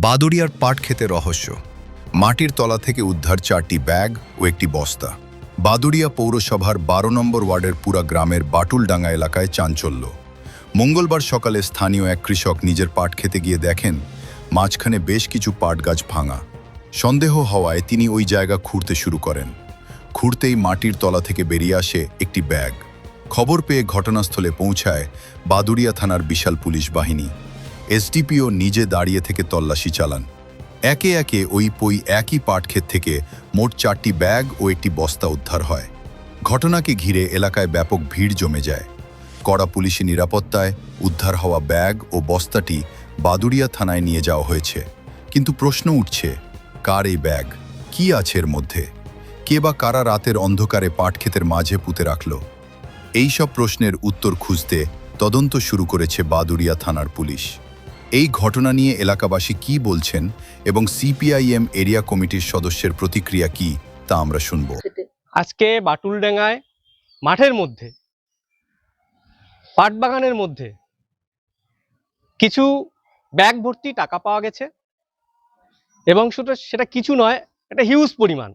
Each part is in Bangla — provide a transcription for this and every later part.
বাদুড়িয়ার পাট ক্ষেতে রহস্য। মাটির তলা থেকে উদ্ধার 4টি ব্যাগ ও একটি বস্তা। বাদুড়িয়া পৌরসভার 12 নম্বর ওয়ার্ডের পুরা গ্রামের বাটুলডাঙ্গা এলাকায় চাঞ্চল্য। মঙ্গলবার সকালে স্থানীয় এক কৃষক নিজের পাট খেতে গিয়ে দেখেন মাঝখানে বেশ কিছু পাট গাছ ভাঙা। সন্দেহ হওয়ায় তিনি ওই জায়গা খুঁড়তে শুরু করেন। খুঁড়তেই মাটির তলা থেকে বেরিয়ে আসে একটি ব্যাগ। খবর পেয়ে ঘটনাস্থলে পৌঁছায় বাদুড়িয়া থানার বিশাল পুলিশ বাহিনী। এসডিপিও নিজে দাঁড়িয়ে থেকে তল্লাশি চালান। একে একে ওই একই পাটক্ষেত থেকে মোট 4টি ব্যাগ ও একটি বস্তা উদ্ধার হয়। ঘটনাকে ঘিরে এলাকায় ব্যাপক ভিড় জমে যায়। কড়া পুলিশি নিরাপত্তায় উদ্ধার হওয়া ব্যাগ ও বস্তাটি বাদুড়িয়া থানায় নিয়ে যাওয়া হয়েছে। কিন্তু প্রশ্ন উঠছে, কার এই ব্যাগ? কি আছে এর মধ্যে? কে বা কারা রাতের অন্ধকারে পাটক্ষেতের মাঝে পুঁতে রাখল? এই সব প্রশ্নের উত্তর খুঁজতে তদন্ত শুরু করেছে বাদুড়িয়া থানার পুলিশ। এই ঘটনা নিয়ে এলাকাবাসী কি বলছেন এবং সিপিআইএম এরিয়া কমিটির সদস্যের প্রতিক্রিয়া কি তা আমরা শুনব। আজকে বাটুলডাঙ্গায় মাঠের মধ্যে পাট বাগানের মধ্যে কিছু ব্যাগ ভর্তি টাকা পাওয়া গেছে এবং সেটা কিছু নয়, এটা হিউজ পরিমাণ।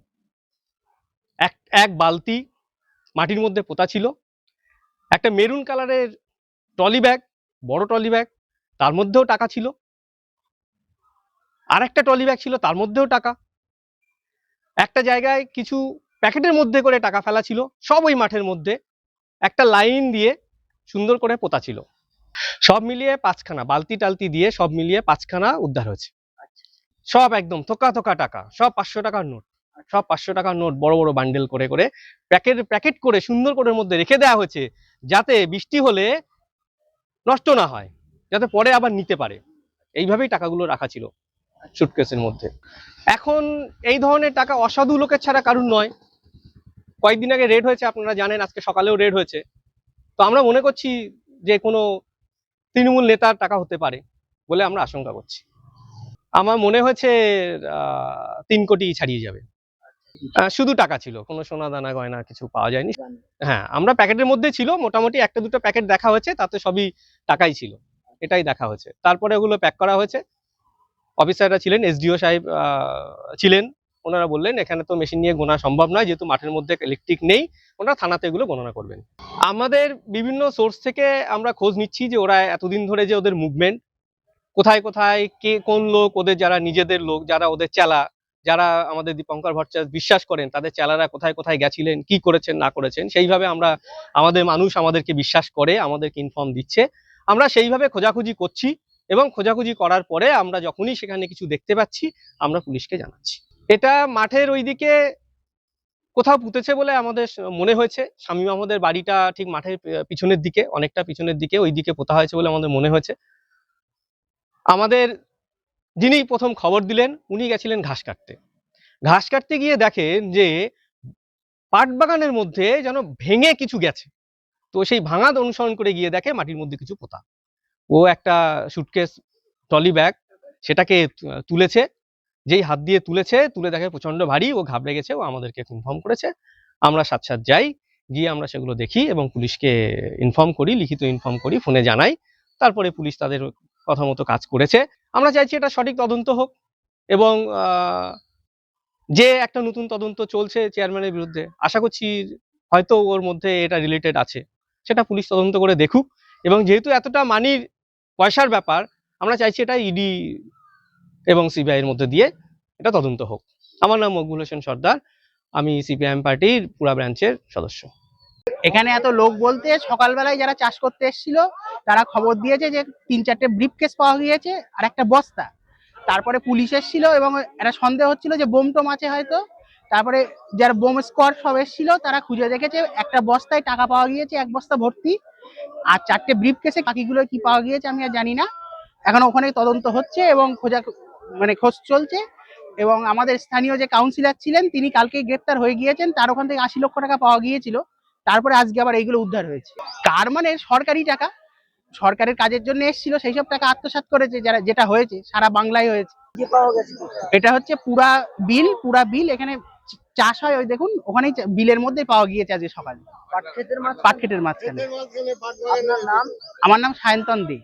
এক বালতি মাটির মধ্যে পোতা ছিল। একটা মেরুন কালারের ট্রলি ব্যাগ, বড় ট্রলি ব্যাগ, তার মধ্যেও টাকা ছিল। আর একটা ট্রলি ব্যাগ ছিল, তার মধ্যেও টাকা। একটা জায়গায় কিছু প্যাকেটের মধ্যে করে টাকা ফেলা ছিল। সব ওই মাঠের মধ্যে একটা লাইন দিয়ে সুন্দর করে পোতা ছিল। সব মিলিয়ে 5খানা, বালতি টালতি দিয়ে সব মিলিয়ে 5খানা উদ্ধার হয়েছে। সব একদম থোকা থোকা টাকা, সব 500 টাকার নোট। সব 500 টাকার নোট বড় বড় বান্ডেল করে করে প্যাকেট করে সুন্দর করে মধ্যে রেখে দেওয়া হয়েছে, যাতে বৃষ্টি হলে নষ্ট না হয়, যাতে পরে আবার নিতে পারে। এইভাবেই টাকাগুলো রাখা ছিল সুটকেসের মধ্যে। এখন এই ধরনের টাকা অসাধু লোকের ছাড়া কারুর নয়। কয়েকদিন আগে রেড হয়েছে, আপনারা জানেন, আজকে সকালেও রেড হয়েছে। তো আমরা মনে করছি যে কোনো তৃণমূল নেতার টাকা হতে পারে বলে আমরা আশঙ্কা করছি। আমার মনে হয়েছে 3 কোটি ছাড়িয়ে যাবে। শুধু টাকা ছিল, কোনো সোনা দানা গয়না কিছু পাওয়া যায়নি। হ্যাঁ, আমরা প্যাকেটের মধ্যে ছিল, মোটামুটি একটা দুটো প্যাকেট দেখা হয়েছে, তাতে সবই টাকাই ছিল, এটাই দেখা হয়েছে। তারপরে ওগুলো প্যাক করা হয়েছে। অফিসাররা ছিলেন, এসডিও সাহেব ছিলেন, ওনারা বললেন এখানে তো মেশিন নিয়ে গোনা সম্ভব নয়, যেহেতু মাঠের মধ্যে ইলেকট্রিক নেই, ওনারা থানাতে এগুলো গণনা করবেন। আমাদের বিভিন্ন সোর্স থেকে আমরা খোঁজ নিচ্ছি যে ওরা এতদিন ধরে যে ওদের মুভমেন্ট কোথায় কোথায়, কে কোন লোক, ওদের যারা নিজেদের লোক, যারা ওদের চেলা, যারা আমাদের দীপঙ্কর ভট্টাচার্য বিশ্বাস করেন, তাদের চেলারা কোথায় কোথায় গেছিলেন, কি করেছেন না করেছেন, সেইভাবে আমাদের মানুষ আমাদেরকে বিশ্বাস করে, আমাদেরকে ইনফর্ম দিচ্ছে। আমরা সেইভাবে খোঁজাখুঁজি করছি এবং খোঁজাখুঁজি করার পরে আমরা যখনই সেখানে কিছু দেখতে পাচ্ছি আমরা পুলিশকে জানাচ্ছি। এটা মাঠের ওইদিকে কোথাও পুঁতেছে বলে আমাদের মনে হয়েছে। শামীম আহমদের বাড়িটা ঠিক মাঠের পিছনের দিকে, অনেকটা পিছনের দিকে, ওই দিকে পোতা হয়েছে বলে আমাদের মনে হয়েছে। আমাদের যিনি প্রথম খবর দিলেন উনি গেছিলেন ঘাস কাটতে। ঘাস কাটতে গিয়ে দেখেন যে পাট বাগানের মধ্যে যেন ভেঙে কিছু গেছে। তো সেই ভাঙাদ অনুসরণ করে গিয়ে দেখে মাটির মধ্যে কিছু পোতা। ও একটা সুটকেস, ট্রলি ব্যাগ, সেটাকে তুলেছে। যেই হাত দিয়ে তুলে দেখে প্রচন্ড ভারী, ও ঘাবড়ে গেছে, ও আমাদেরকে ইনফর্ম করেছে। আমরা সাথে যাই, গিয়ে আমরা সেগুলো দেখি এবং পুলিশকে ইনফর্ম করি, লিখিত ইনফর্ম করি, ফোনে জানাই। তারপরে পুলিশ তাদের কথা মতো কাজ করেছে। আমরা চাইছি এটা সঠিক তদন্ত হোক এবং যে একটা নতুন তদন্ত চলছে চেয়ারম্যানের বিরুদ্ধে, আশা করছি হয়তো ওর মধ্যে এটা রিলেটেড আছে, সেটা পুলিশ তদন্ত করে দেখুক। এবং যেহেতু এতটা মানির পয়সার ব্যাপার, আমরা চাইছি এটা ইডি এবং সিবিআই এর মধ্যে দিয়ে এটা তদন্ত হোক। আমার নাম মকবুল হোসেন সর্দার, আমি সিপিআইএম পার্টির পুরা ব্রাঞ্চের সদস্য। এখানে এত লোক বলতে সকালবেলায় যারা চাষ করতে এসেছিল তারা খবর দিয়েছে যে 3-4টে ব্রিফকেস পাওয়া গিয়েছে আর একটা বস্তা। তারপরে পুলিশ এসেছিল এবং একটা সন্দেহ হচ্ছিল যে বোম টোম আছে হয়তো। তারপরে যারা বোম স্কোয়াড সব এসেছিল তারা খুঁজে দেখেছে একটা বস্তায় টাকা পাওয়া গিয়েছে, 1 বস্তা ভর্তি। আর 4টে ব্রিফকেসে বাকিগুলো কি পাওয়া গিয়েছে আমি আর জানি না। এখন ওখানে তদন্ত হচ্ছে এবং খোঁজ চলছে। এবং আমাদের স্থানীয় যে কাউন্সিলর ছিলেন তিনি কালকেই গ্রেপ্তার হয়ে গিয়েছেন, তার ওখান থেকে 80 লক্ষ টাকা পাওয়া গিয়েছিল। তারপরে আজকে আবার এইগুলো উদ্ধার হয়েছে। কার মানে সরকারি টাকা, সরকারের কাজের জন্য এসেছিল, সেই সব টাকা আত্মসাৎ করেছে, যেটা হয়েছে সারা বাংলায় হয়েছে। এটা হচ্ছে পুরা বিল এখানে চাষ হয়, ওই দেখুন ওখানেই বিলের মধ্যে পাওয়া গিয়েছে আজকে সকালে পাটক্ষেতের মাঝখানে। আমার নাম সায়ন্তন দে।